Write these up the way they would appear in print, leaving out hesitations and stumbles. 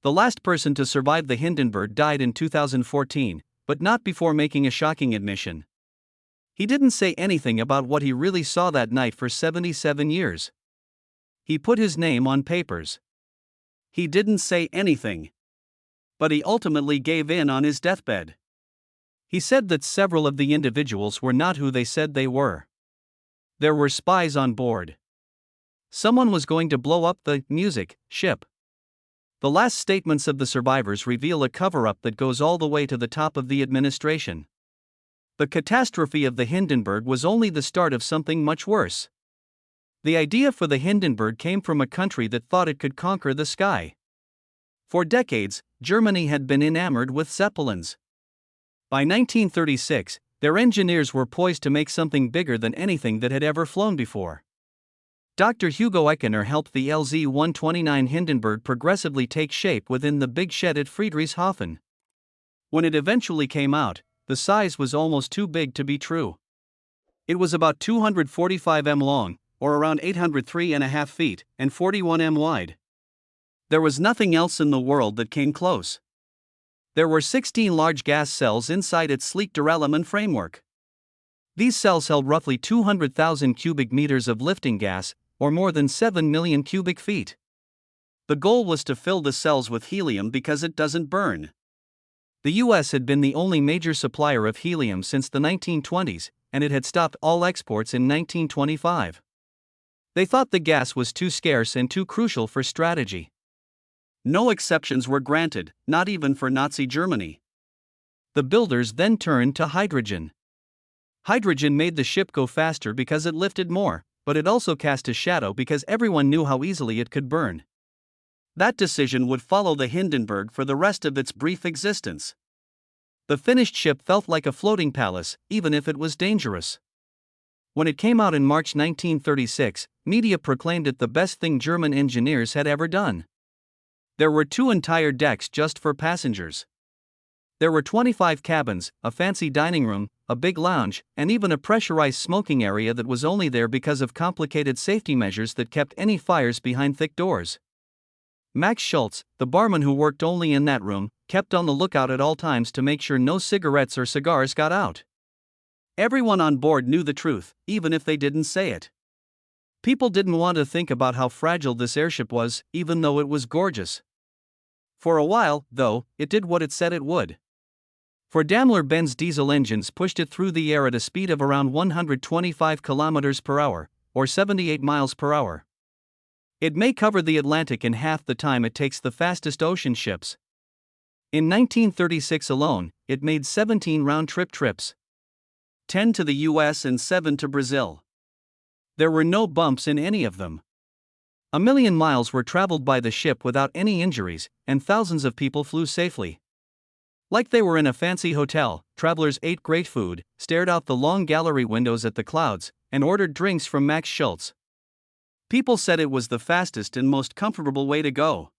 The last person to survive the Hindenburg died in 2014, but not before making a shocking admission. He didn't say anything about what he really saw that night for 77 years. He put his name on papers. He didn't say anything. But he ultimately gave in on his deathbed. He said that several of the individuals were not who they said they were. There were spies on board. Someone was going to blow up the music ship. The last statements of the survivors reveal a cover-up that goes all the way to the top of the administration. The catastrophe of the Hindenburg was only the start of something much worse. The idea for the Hindenburg came from a country that thought it could conquer the sky. For decades, Germany had been enamored with zeppelins. By 1936, their engineers were poised to make something bigger than anything that had ever flown before. Dr. Hugo Eckener helped the LZ-129 Hindenburg progressively take shape within the big shed at Friedrichshafen. When it eventually came out, the size was almost too big to be true. It was about 245 m long, or around 803.5 feet, and 41 m wide. There was nothing else in the world that came close. There were 16 large gas cells inside its sleek duralumin framework. These cells held roughly 200,000 cubic meters of lifting gas, or more than 7 million cubic feet. The goal was to fill the cells with helium because it doesn't burn. The US had been the only major supplier of helium since the 1920s, and it had stopped all exports in 1925. They thought the gas was too scarce and too crucial for strategy. No exceptions were granted, not even for Nazi Germany. The builders then turned to hydrogen. Hydrogen made the ship go faster because it lifted more, but it also cast a shadow because everyone knew how easily it could burn. That decision would follow the Hindenburg for the rest of its brief existence. The finished ship felt like a floating palace, even if it was dangerous. When it came out in March 1936, media proclaimed it the best thing German engineers had ever done. There were 2 entire decks just for passengers. There were 25 cabins, a fancy dining room, a big lounge, and even a pressurized smoking area that was only there because of complicated safety measures that kept any fires behind thick doors. Max Schultz, the barman who worked only in that room, kept on the lookout at all times to make sure no cigarettes or cigars got out. Everyone on board knew the truth, even if they didn't say it. People didn't want to think about how fragile this airship was, even though it was gorgeous. For a while, though, it did what it said it would. For Daimler-Benz diesel engines pushed it through the air at a speed of around 125 km per hour, or 78 miles per hour. It may cover the Atlantic in half the time it takes the fastest ocean ships. In 1936 alone, it made 17 round-trip trips. 10 to the US and 7 to Brazil. There were no bumps in any of them. 1 million miles were traveled by the ship without any injuries, and thousands of people flew safely. Like they were in a fancy hotel, travelers ate great food, stared out the long gallery windows at the clouds, and ordered drinks from Max Schultz. People said it was the fastest and most comfortable way to go.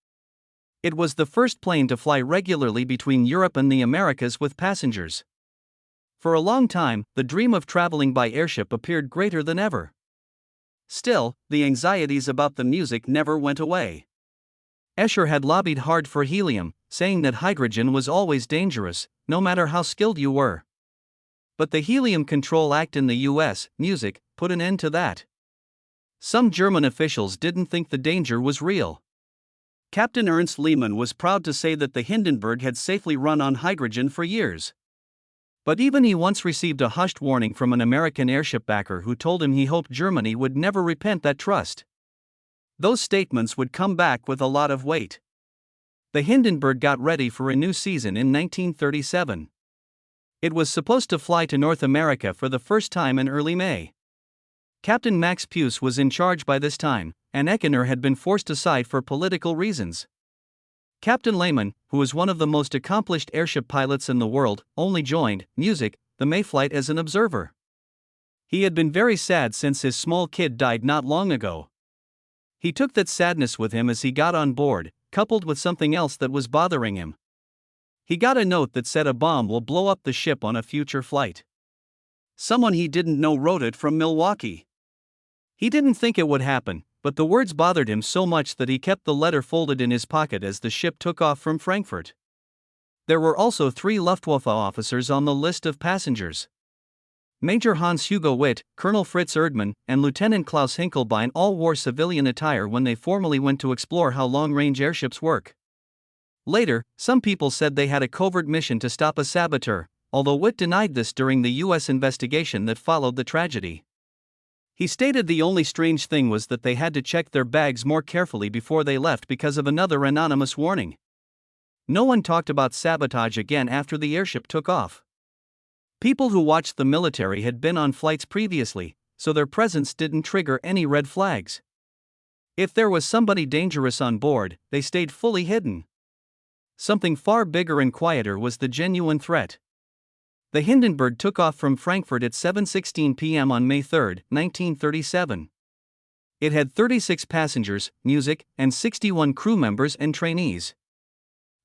It was the first plane to fly regularly between Europe and the Americas with passengers. For a long time, the dream of traveling by airship appeared greater than ever. Still, the anxieties about the music never went away. Escher had lobbied hard for helium, saying that hydrogen was always dangerous, no matter how skilled you were. But the Helium Control Act in the US, music, put an end to that. Some German officials didn't think the danger was real. Captain Ernst Lehmann was proud to say that the Hindenburg had safely run on hydrogen for years. But even he once received a hushed warning from an American airship backer who told him he hoped Germany would never repent that trust. Those statements would come back with a lot of weight. The Hindenburg got ready for a new season in 1937. It was supposed to fly to North America for the first time in early May. Captain Max Puce was in charge by this time, and Eckener had been forced aside for political reasons. Captain Lehmann, who was one of the most accomplished airship pilots in the world, only joined music, the May flight as an observer. He had been very sad since his small kid died not long ago. He took that sadness with him as he got on board, coupled with something else that was bothering him. He got a note that said a bomb will blow up the ship on a future flight. Someone he didn't know wrote it from Milwaukee. He didn't think it would happen, But the words bothered him so much that he kept the letter folded in his pocket as the ship took off from Frankfurt. There were also 3 Luftwaffe officers on the list of passengers. Major Hans-Hugo Witt, Colonel Fritz Erdmann, and Lieutenant Klaus Hinkelbein all wore civilian attire when they formally went to explore how long-range airships work. Later, some people said they had a covert mission to stop a saboteur, although Witt denied this during the U.S. investigation that followed the tragedy. He stated the only strange thing was that they had to check their bags more carefully before they left because of another anonymous warning. No one talked about sabotage again after the airship took off. People who watched the military had been on flights previously, so their presence didn't trigger any red flags. If there was somebody dangerous on board, they stayed fully hidden. Something far bigger and quieter was the genuine threat. The Hindenburg took off from Frankfurt at 7:16 p.m. on May 3, 1937. It had 36 passengers, music, and 61 crew members and trainees.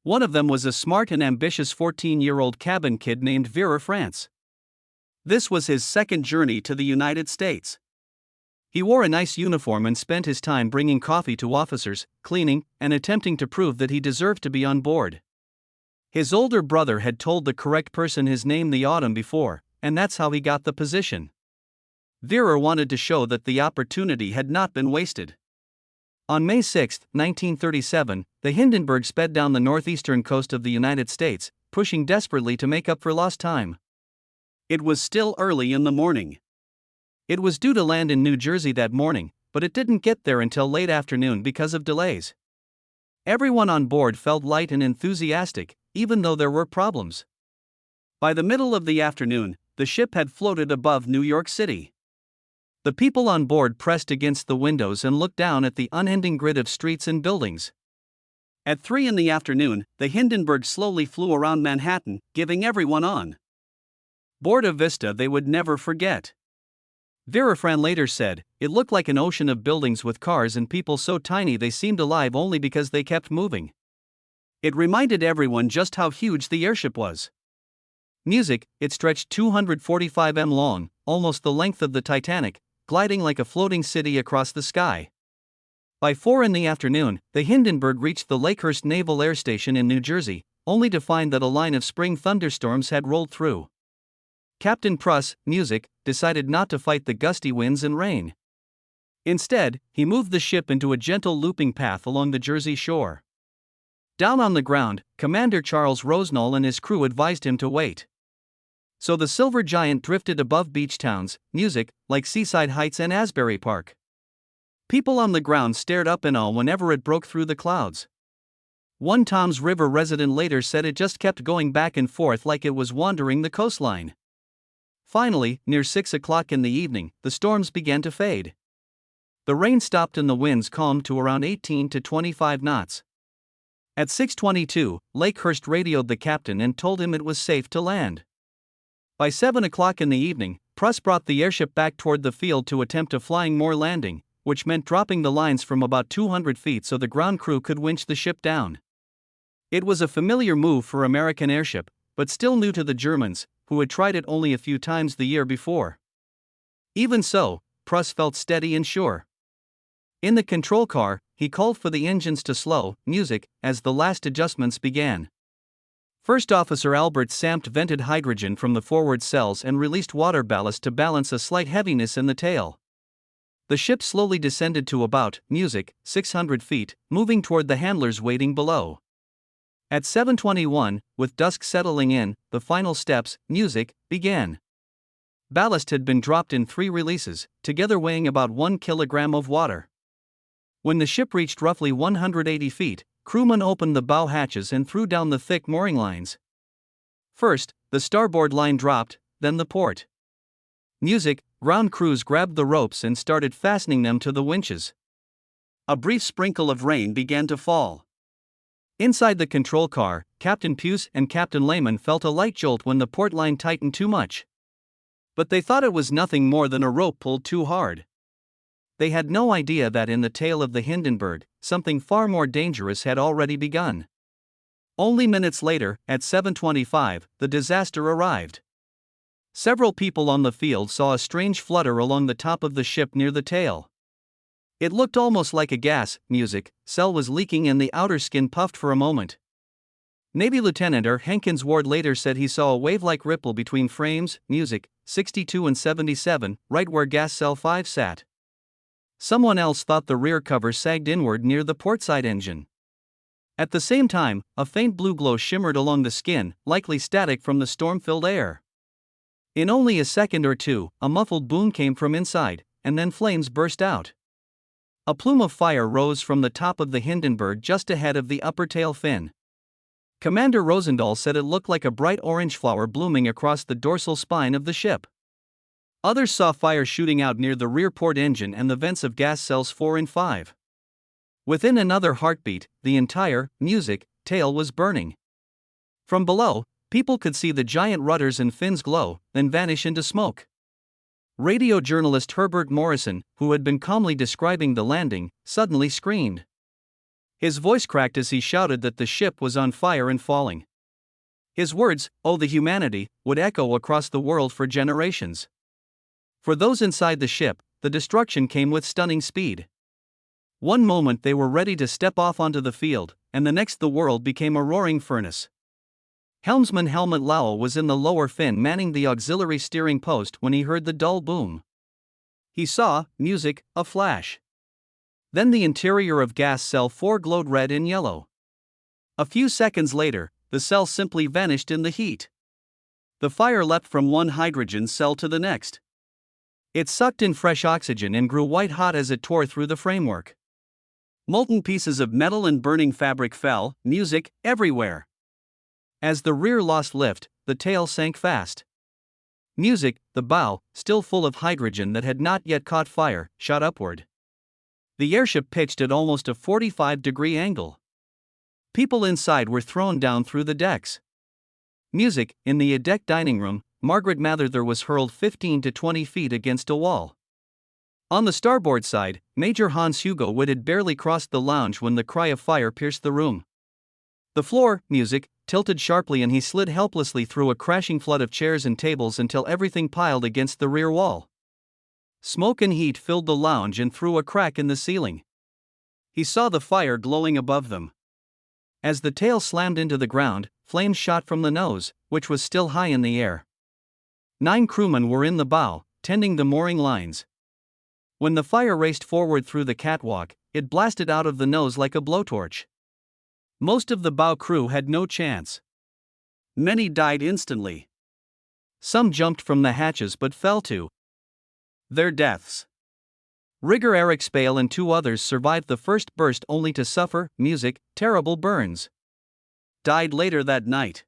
One of them was a smart and ambitious 14-year-old cabin kid named Vera France. This was his second journey to the United States. He wore a nice uniform and spent his time bringing coffee to officers, cleaning, and attempting to prove that he deserved to be on board. His older brother had told the correct person his name the autumn before, and that's how he got the position. Vera wanted to show that the opportunity had not been wasted. On May 6, 1937, the Hindenburg sped down the northeastern coast of the United States, pushing desperately to make up for lost time. It was still early in the morning. It was due to land in New Jersey that morning, but it didn't get there until late afternoon because of delays. Everyone on board felt light and enthusiastic, even though there were problems. By the middle of the afternoon, the ship had floated above New York City. The people on board pressed against the windows and looked down at the unending grid of streets and buildings. At 3 in the afternoon, the Hindenburg slowly flew around Manhattan, giving everyone on board a vista they would never forget. Vera Fran later said, "It looked like an ocean of buildings with cars and people so tiny they seemed alive only because they kept moving." It reminded everyone just how huge the airship was. Music, it stretched 245 m long, almost the length of the Titanic, gliding like a floating city across the sky. By 4 in the afternoon, the Hindenburg reached the Lakehurst Naval Air Station in New Jersey, only to find that a line of spring thunderstorms had rolled through. Captain Pruss, music, decided not to fight the gusty winds and rain. Instead, he moved the ship into a gentle looping path along the Jersey shore. Down on the ground, Commander Charles Rosenall and his crew advised him to wait. So the Silver Giant drifted above beach towns, music, like Seaside Heights and Asbury Park. People on the ground stared up in awe whenever it broke through the clouds. One Toms River resident later said it just kept going back and forth like it was wandering the coastline. Finally, near 6 o'clock in the evening, the storms began to fade. The rain stopped and the winds calmed to around 18 to 25 knots. At 6:22, Lakehurst radioed the captain and told him it was safe to land. By 7 o'clock in the evening, Pruss brought the airship back toward the field to attempt a flying more landing, which meant dropping the lines from about 200 feet so the ground crew could winch the ship down. It was a familiar move for American airship, but still new to the Germans, who had tried it only a few times the year before. Even so, Pruss felt steady and sure. In the control car, he called for the engines to slow, music, as the last adjustments began. First Officer Albert Sampt vented hydrogen from the forward cells and released water ballast to balance a slight heaviness in the tail. The ship slowly descended to about, music, 600 feet, moving toward the handlers waiting below. At 7:21, with dusk settling in, the final steps, music, began. Ballast had been dropped in 3 releases, together weighing about 1 kilogram of water. When the ship reached roughly 180 feet, crewmen opened the bow hatches and threw down the thick mooring lines. First, the starboard line dropped, then the port. Music, ground crews grabbed the ropes and started fastening them to the winches. A brief sprinkle of rain began to fall. Inside the control car, Captain Puce and Captain Lehman felt a light jolt when the port line tightened too much. But they thought it was nothing more than a rope pulled too hard. They had no idea that in the tail of the Hindenburg, something far more dangerous had already begun. Only minutes later, at 7:25, the disaster arrived. Several people on the field saw a strange flutter along the top of the ship near the tail. It looked almost like a gas music cell was leaking and the outer skin puffed for a moment. Navy Lieutenant Henkins Ward later said he saw a wave-like ripple between frames, music, 62 and 77, right where gas cell 5 sat. Someone else thought the rear cover sagged inward near the portside engine. At the same time, a faint blue glow shimmered along the skin, likely static from the storm-filled air. In only a second or two, a muffled boom came from inside, and then flames burst out. A plume of fire rose from the top of the Hindenburg just ahead of the upper tail fin. Commander Rosendahl said it looked like a bright orange flower blooming across the dorsal spine of the ship. Others saw fire shooting out near the rear port engine and the vents of gas cells 4 and 5. Within another heartbeat, the entire music tail was burning. From below, people could see the giant rudders and fins glow, then vanish into smoke. Radio journalist Herbert Morrison, who had been calmly describing the landing, suddenly screamed. His voice cracked as he shouted that the ship was on fire and falling. His words, "Oh the humanity," would echo across the world for generations. For those inside the ship, the destruction came with stunning speed. One moment they were ready to step off onto the field, and the next the world became a roaring furnace. Helmsman Helmut Lowell was in the lower fin manning the auxiliary steering post when he heard the dull boom. He saw, music, a flash. Then the interior of gas cell 4 glowed red and yellow. A few seconds later, the cell simply vanished in the heat. The fire leapt from one hydrogen cell to the next. It sucked in fresh oxygen and grew white hot as it tore through the framework. Molten pieces of metal and burning fabric fell, music, everywhere. As the rear lost lift, the tail sank fast. Music, the bow, still full of hydrogen that had not yet caught fire, shot upward. The airship pitched at almost a 45-degree angle. People inside were thrown down through the decks. Music, in the deck dining room, Margaret Mather was hurled 15 to 20 feet against a wall. On the starboard side, Major Hans Hugo Witt had barely crossed the lounge when the cry of fire pierced the room. The floor, music, tilted sharply and he slid helplessly through a crashing flood of chairs and tables until everything piled against the rear wall. Smoke and heat filled the lounge and through a crack in the ceiling. He saw the fire glowing above them. As the tail slammed into the ground, flames shot from the nose, which was still high in the air. 9 crewmen were in the bow, tending the mooring lines. When the fire raced forward through the catwalk, it blasted out of the nose like a blowtorch. Most of the bow crew had no chance. Many died instantly. Some jumped from the hatches but fell to their deaths. Rigger Eric Spale and 2 others survived the first burst only to suffer, music, terrible burns. Died later that night.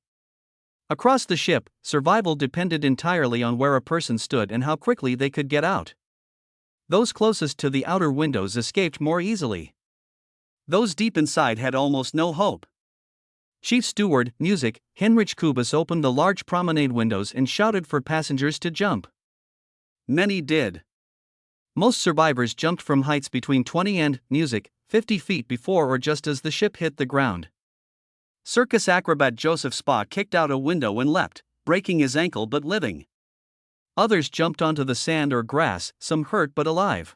Across the ship, survival depended entirely on where a person stood and how quickly they could get out. Those closest to the outer windows escaped more easily. Those deep inside had almost no hope. Chief Steward, music, Heinrich Kubus opened the large promenade windows and shouted for passengers to jump. Many did. Most survivors jumped from heights between 20 and, music, 50 feet before or just as the ship hit the ground. Circus acrobat Joseph Spa kicked out a window and leapt, breaking his ankle but living. Others jumped onto the sand or grass, some hurt but alive.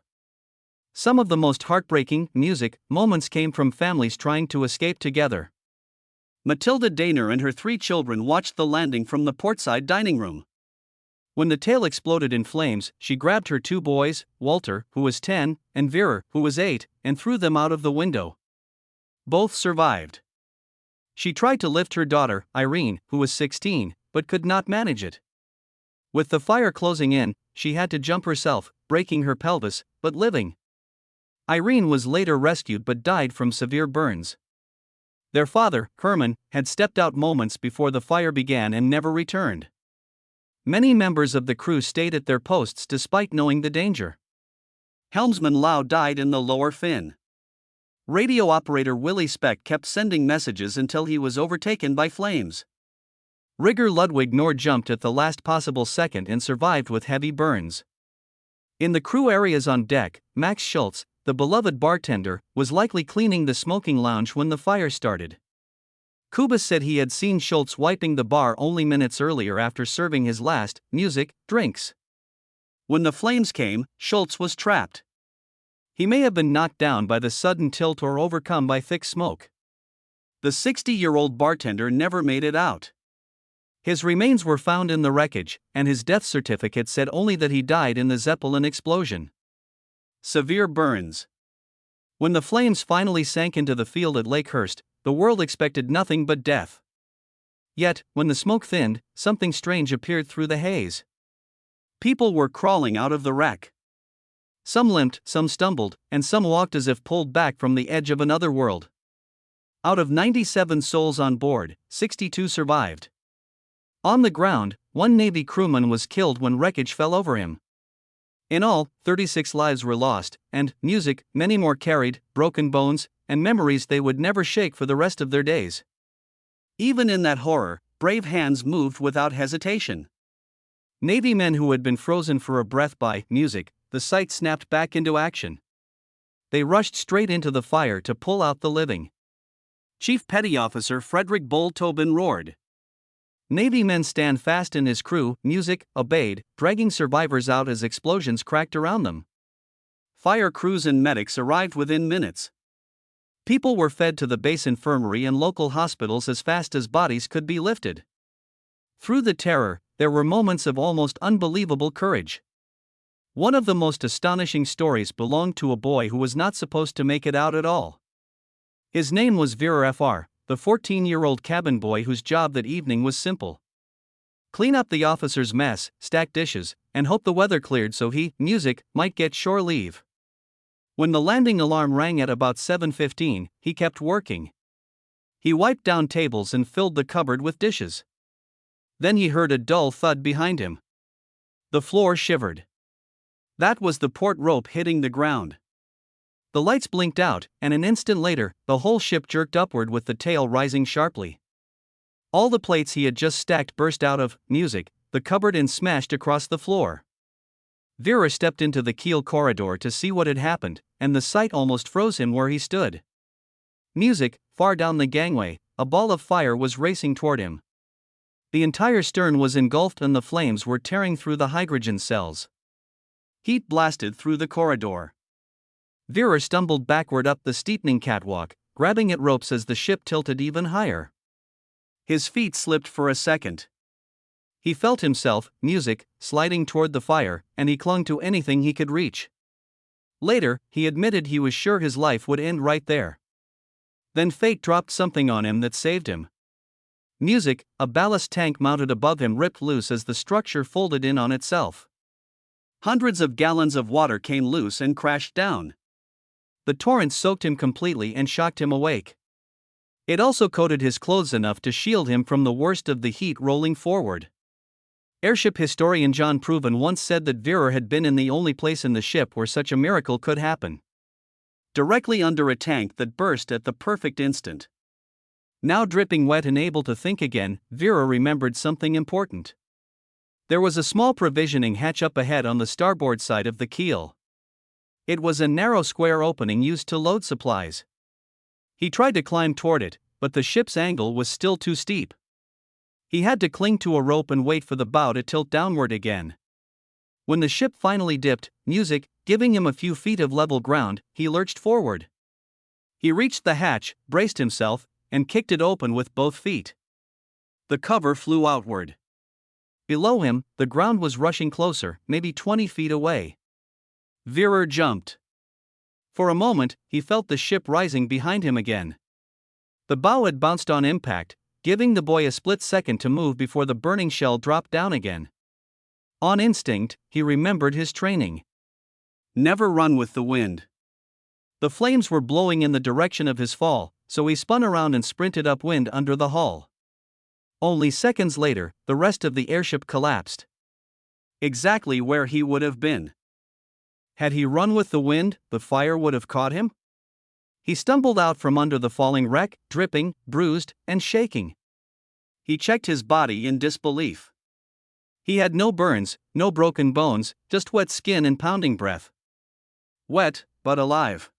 Some of the most heartbreaking, music, moments came from families trying to escape together. Matilda Daner and her 3 children watched the landing from the portside dining room. When the tail exploded in flames, she grabbed her 2 boys, Walter, who was 10, and Vera, who was 8, and threw them out of the window. Both survived. She tried to lift her daughter, Irene, who was 16, but could not manage it. With the fire closing in, she had to jump herself, breaking her pelvis, but living. Irene was later rescued but died from severe burns. Their father, Herman, had stepped out moments before the fire began and never returned. Many members of the crew stayed at their posts despite knowing the danger. Helmsman Lau died in the lower fin. Radio operator Willie Speck kept sending messages until he was overtaken by flames. Rigger Ludwig Nord jumped at the last possible second and survived with heavy burns. In the crew areas on deck, Max Schultz, the beloved bartender, was likely cleaning the smoking lounge when the fire started. Kubus said he had seen Schultz wiping the bar only minutes earlier after serving his last, music, drinks. When the flames came, Schultz was trapped. He may have been knocked down by the sudden tilt or overcome by thick smoke. The 60-year-old bartender never made it out. His remains were found in the wreckage, and his death certificate said only that he died in the Zeppelin explosion. Severe burns. When the flames finally sank into the field at Lakehurst, the world expected nothing but death. Yet, when the smoke thinned, something strange appeared through the haze. People were crawling out of the wreck. Some limped, some stumbled, and some walked as if pulled back from the edge of another world. Out of 97 souls on board, 62 survived. On the ground, one Navy crewman was killed when wreckage fell over him. In all, 36 lives were lost, and music, many more carried, broken bones, and memories they would never shake for the rest of their days. Even in that horror, brave hands moved without hesitation. Navy men who had been frozen for a breath by music, the sight snapped back into action. They rushed straight into the fire to pull out the living. Chief Petty Officer Frederick Bull Tobin roared. Navy men stand fast in his crew, music, obeyed, dragging survivors out as explosions cracked around them. Fire crews and medics arrived within minutes. People were fed to the base infirmary and local hospitals as fast as bodies could be lifted. Through the terror, there were moments of almost unbelievable courage. One of the most astonishing stories belonged to a boy who was not supposed to make it out at all. His name was Vera Fr., the 14-year-old cabin boy whose job that evening was simple. Clean up the officers' mess, stack dishes, and hope the weather cleared so he, music, might get shore leave. When the landing alarm rang at about 7:15, he kept working. He wiped down tables and filled the cupboard with dishes. Then he heard a dull thud behind him. The floor shivered. That was the port rope hitting the ground. The lights blinked out, and an instant later, the whole ship jerked upward with the tail rising sharply. All the plates he had just stacked burst out of music, the cupboard, and smashed across the floor. Vera stepped into the keel corridor to see what had happened, and the sight almost froze him where he stood. Music, far down the gangway, a ball of fire was racing toward him. The entire stern was engulfed and the flames were tearing through the hydrogen cells. Heat blasted through the corridor. Vera stumbled backward up the steepening catwalk, grabbing at ropes as the ship tilted even higher. His feet slipped for a second. He felt himself, music, sliding toward the fire, and he clung to anything he could reach. Later, he admitted he was sure his life would end right there. Then fate dropped something on him that saved him. Music, a ballast tank mounted above him, ripped loose as the structure folded in on itself. Hundreds of gallons of water came loose and crashed down. The torrent soaked him completely and shocked him awake. It also coated his clothes enough to shield him from the worst of the heat rolling forward. Airship historian John Proven once said that Vera had been in the only place in the ship where such a miracle could happen. Directly under a tank that burst at the perfect instant. Now dripping wet and able to think again, Vera remembered something important. There was a small provisioning hatch up ahead on the starboard side of the keel. It was a narrow square opening used to load supplies. He tried to climb toward it, but the ship's angle was still too steep. He had to cling to a rope and wait for the bow to tilt downward again. When the ship finally dipped, music, giving him a few feet of level ground, he lurched forward. He reached the hatch, braced himself, and kicked it open with both feet. The cover flew outward. Below him, the ground was rushing closer, maybe 20 feet away. Vera jumped. For a moment, he felt the ship rising behind him again. The bow had bounced on impact, giving the boy a split second to move before the burning shell dropped down again. On instinct, he remembered his training. Never run with the wind. The flames were blowing in the direction of his fall, so he spun around and sprinted upwind under the hull. Only seconds later, the rest of the airship collapsed. Exactly where he would have been. Had he run with the wind, the fire would have caught him? He stumbled out from under the falling wreck, dripping, bruised, and shaking. He checked his body in disbelief. He had no burns, no broken bones, just wet skin and pounding breath. Wet, but alive.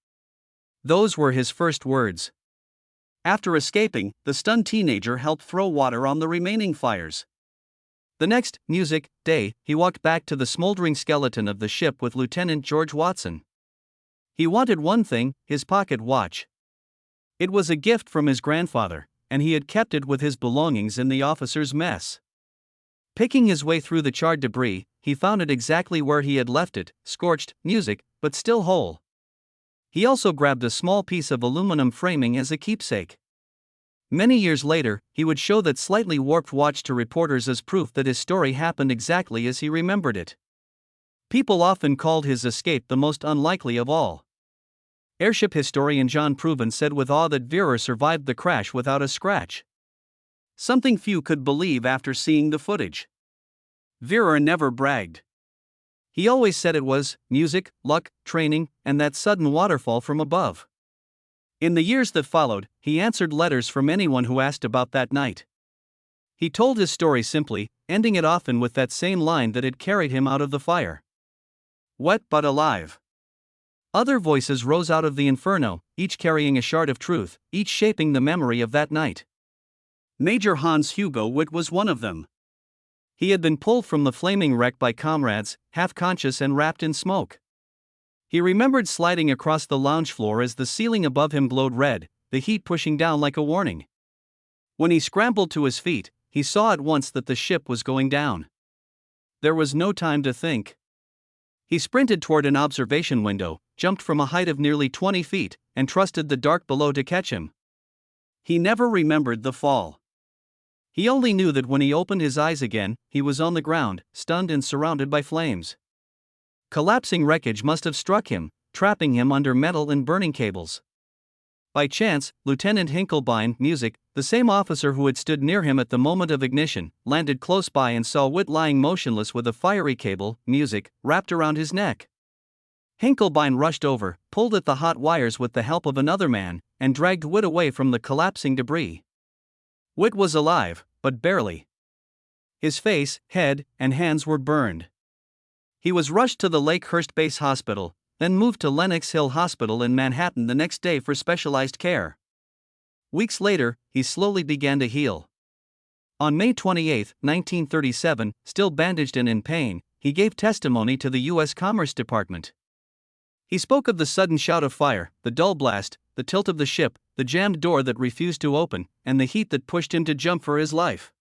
Those were his first words. After escaping, the stunned teenager helped throw water on the remaining fires. The next day, he walked back to the smoldering skeleton of the ship with Lieutenant George Watson. He wanted one thing: his pocket watch. It was a gift from his grandfather, and he had kept it with his belongings in the officer's mess. Picking his way through the charred debris, he found it exactly where he had left it, scorched, music, but still whole. He also grabbed a small piece of aluminum framing as a keepsake. Many years later, he would show that slightly warped watch to reporters as proof that his story happened exactly as he remembered it. People often called his escape the most unlikely of all. Airship historian John Proven said with awe that Vera survived the crash without a scratch. Something few could believe after seeing the footage. Vera never bragged. He always said it was music, luck, training, and that sudden waterfall from above. In the years that followed, he answered letters from anyone who asked about that night. He told his story simply, ending it often with that same line that had carried him out of the fire. Wet but alive. Other voices rose out of the inferno, each carrying a shard of truth, each shaping the memory of that night. Major Hans Hugo Witt was one of them. He had been pulled from the flaming wreck by comrades, half-conscious and wrapped in smoke. He remembered sliding across the lounge floor as the ceiling above him glowed red, the heat pushing down like a warning. When he scrambled to his feet, he saw at once that the ship was going down. There was no time to think. He sprinted toward an observation window, jumped from a height of nearly 20 feet, and trusted the dark below to catch him. He never remembered the fall. He only knew that when he opened his eyes again, he was on the ground, stunned and surrounded by flames. Collapsing wreckage must have struck him, trapping him under metal and burning cables. By chance, Lieutenant Hinkelbein, music, the same officer who had stood near him at the moment of ignition, landed close by and saw Witt lying motionless with a fiery cable, music, wrapped around his neck. Hinkelbein rushed over, pulled at the hot wires with the help of another man, and dragged Witt away from the collapsing debris. Witt was alive, but barely. His face, head, and hands were burned. He was rushed to the Lakehurst Base Hospital, then moved to Lenox Hill Hospital in Manhattan the next day for specialized care. Weeks later, he slowly began to heal. On May 28, 1937, still bandaged and in pain, he gave testimony to the U.S. Commerce Department. He spoke of the sudden shout of fire, the dull blast, the tilt of the ship, the jammed door that refused to open, and the heat that pushed him to jump for his life.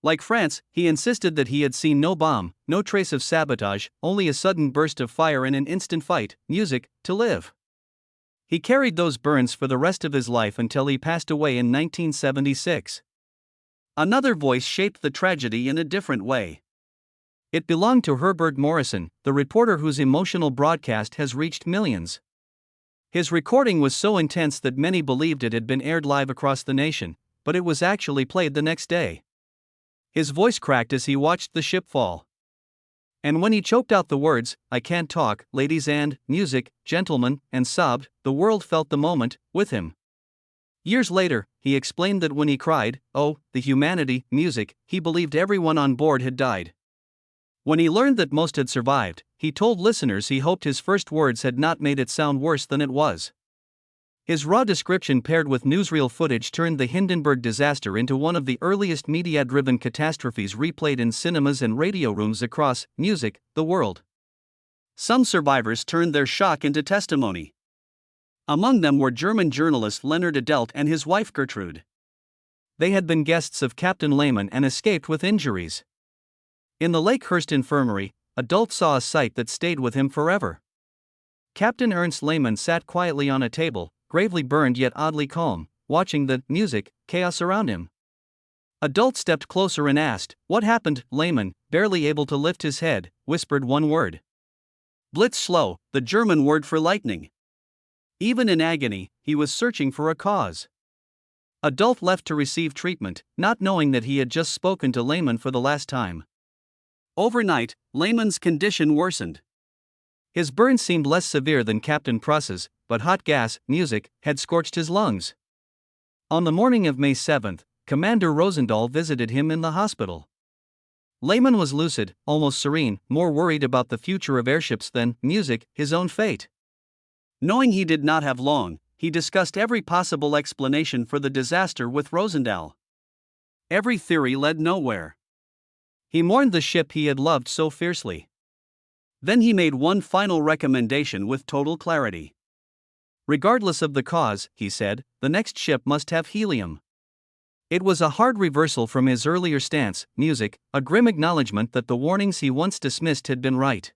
Like France, he insisted that he had seen no bomb, no trace of sabotage, only a sudden burst of fire and an instant fight, music, to live. He carried those burns for the rest of his life until he passed away in 1976. Another voice shaped the tragedy in a different way. It belonged to Herbert Morrison, the reporter whose emotional broadcast has reached millions. His recording was so intense that many believed it had been aired live across the nation, but it was actually played the next day. His voice cracked as he watched the ship fall. And when he choked out the words, "I can't talk, ladies and music, gentlemen," and sobbed, the world felt the moment, with him. Years later, he explained that when he cried, "Oh, the humanity, music," he believed everyone on board had died. When he learned that most had survived, he told listeners he hoped his first words had not made it sound worse than it was. His raw description paired with newsreel footage turned the Hindenburg disaster into one of the earliest media-driven catastrophes replayed in cinemas and radio rooms across, music, the world. Some survivors turned their shock into testimony. Among them were German journalist Leonard Adelt and his wife Gertrude. They had been guests of Captain Lehman and escaped with injuries. In the Lakehurst Infirmary, Adelt saw a sight that stayed with him forever. Captain Ernst Lehman sat quietly on a table, gravely burned yet oddly calm, watching the music chaos around him. Adelt stepped closer and asked, "What happened?" Lehman, barely able to lift his head, whispered one word. Blitzschloh, the German word for lightning. Even in agony, he was searching for a cause. Adelt left to receive treatment, not knowing that he had just spoken to Lehman for the last time. Overnight, Lehman's condition worsened. His burns seemed less severe than Captain Pruss's, but hot gas, music, had scorched his lungs. On the morning of May 7, Commander Rosendahl visited him in the hospital. Lehman was lucid, almost serene, more worried about the future of airships than, music, his own fate. Knowing he did not have long, he discussed every possible explanation for the disaster with Rosendahl. Every theory led nowhere. He mourned the ship he had loved so fiercely. Then he made one final recommendation with total clarity. Regardless of the cause, he said, the next ship must have helium. It was a hard reversal from his earlier stance, music, a grim acknowledgement that the warnings he once dismissed had been right.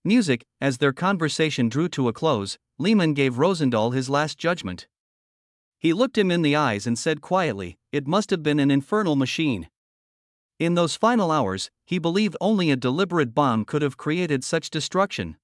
Music, as their conversation drew to a close, Lehman gave Rosendahl his last judgment. He looked him in the eyes and said quietly, "It must have been an infernal machine." In those final hours, he believed only a deliberate bomb could have created such destruction.